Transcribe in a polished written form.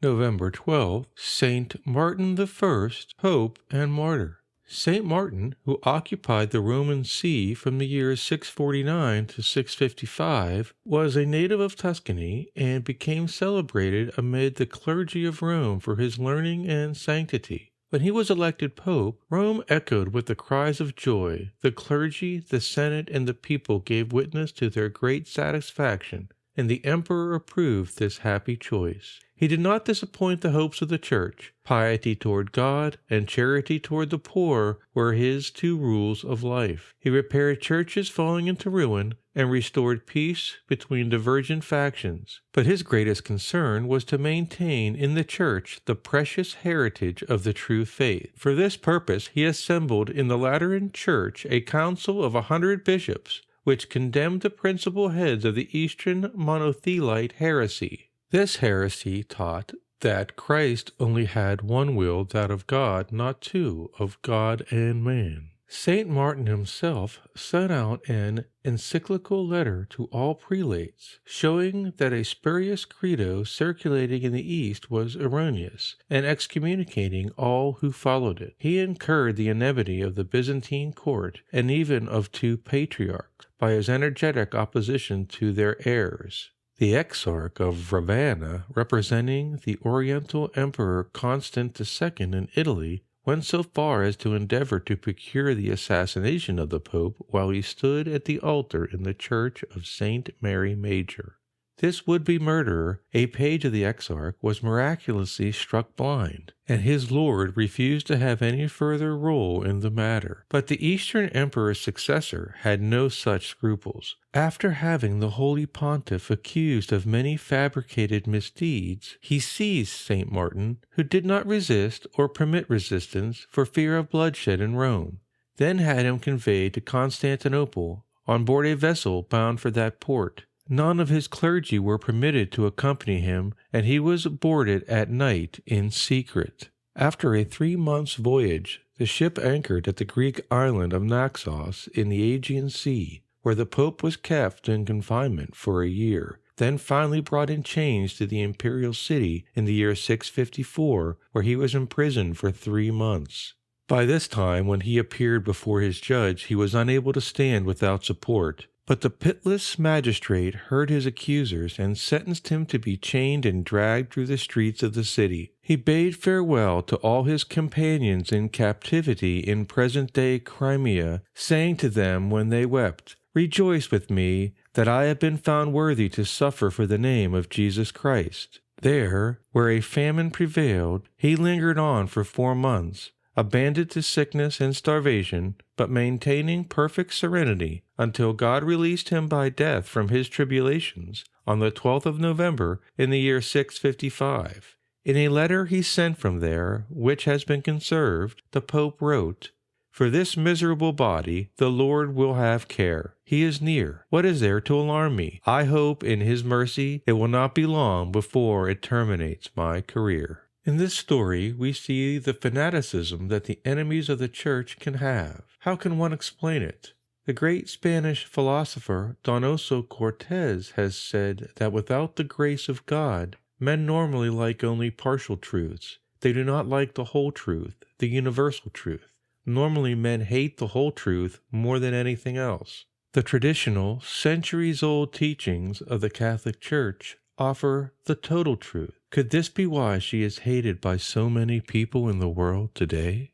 November 12th, Saint Martin I, Pope and Martyr. Saint Martin, who occupied the Roman See from the years 649 to 655, was a native of Tuscany and became celebrated amid the clergy of Rome for his learning and sanctity. When he was elected pope, Rome echoed with the cries of joy. The clergy, the Senate, and the people gave witness to their great satisfaction, and the emperor approved this happy choice. He did not disappoint the hopes of the Church. Piety toward God and charity toward the poor were his two rules of life. He repaired churches falling into ruin and restored peace between divergent factions. But his greatest concern was to maintain in the Church the precious heritage of the true faith. For this purpose he assembled in the Lateran Church a council of 100 bishops, which condemned the principal heads of the Eastern monothelite heresy. This heresy taught that Christ only had one will, that of God, not two, of God and man. Saint Martin himself sent out an encyclical letter to all prelates, showing that a spurious credo circulating in the East was erroneous, and excommunicating all who followed it. He incurred the enmity of the Byzantine court, and even of two patriarchs, by his energetic opposition to their errors. The Exarch of Ravenna, representing the Oriental Emperor Constant II in Italy, went so far as to endeavor to procure the assassination of the Pope while he stood at the altar in the church of St. Mary Major. This would-be murderer, a page of the Exarch, was miraculously struck blind, and his lord refused to have any further role in the matter. But the Eastern Emperor's successor had no such scruples. After having the Holy Pontiff accused of many fabricated misdeeds, he seized St. Martin, who did not resist or permit resistance for fear of bloodshed in Rome, then had him conveyed to Constantinople on board a vessel bound for that port. None of his clergy were permitted to accompany him, and he was boarded at night in secret. After a 3 months' voyage, the ship anchored at the Greek island of Naxos in the Aegean Sea, where the Pope was kept in confinement for a year, then finally brought in chains to the imperial city in the year 654, where he was imprisoned for 3 months. By this time, when he appeared before his judge, he was unable to stand without support. But the pitiless magistrate heard his accusers and sentenced him to be chained and dragged through the streets of the city. He bade farewell to all his companions in captivity in present-day Crimea, saying to them when they wept, "Rejoice with me that I have been found worthy to suffer for the name of Jesus Christ." There, where a famine prevailed, he lingered on for 4 months, abandoned to sickness and starvation, but maintaining perfect serenity until God released him by death from his tribulations on the 12th of November in the year 655. In a letter he sent from there, which has been conserved, the Pope wrote, "For this miserable body the Lord will have care. He is near. What is there to alarm me? I hope in his mercy it will not be long before it terminates my career." In this story, we see the fanaticism that the enemies of the Church can have. How can one explain it? The great Spanish philosopher Donoso Cortés has said that without the grace of God, men normally like only partial truths. They do not like the whole truth, the universal truth. Normally men hate the whole truth more than anything else. The traditional, centuries-old teachings of the Catholic Church offer the total truth. Could this be why she is hated by so many people in the world today?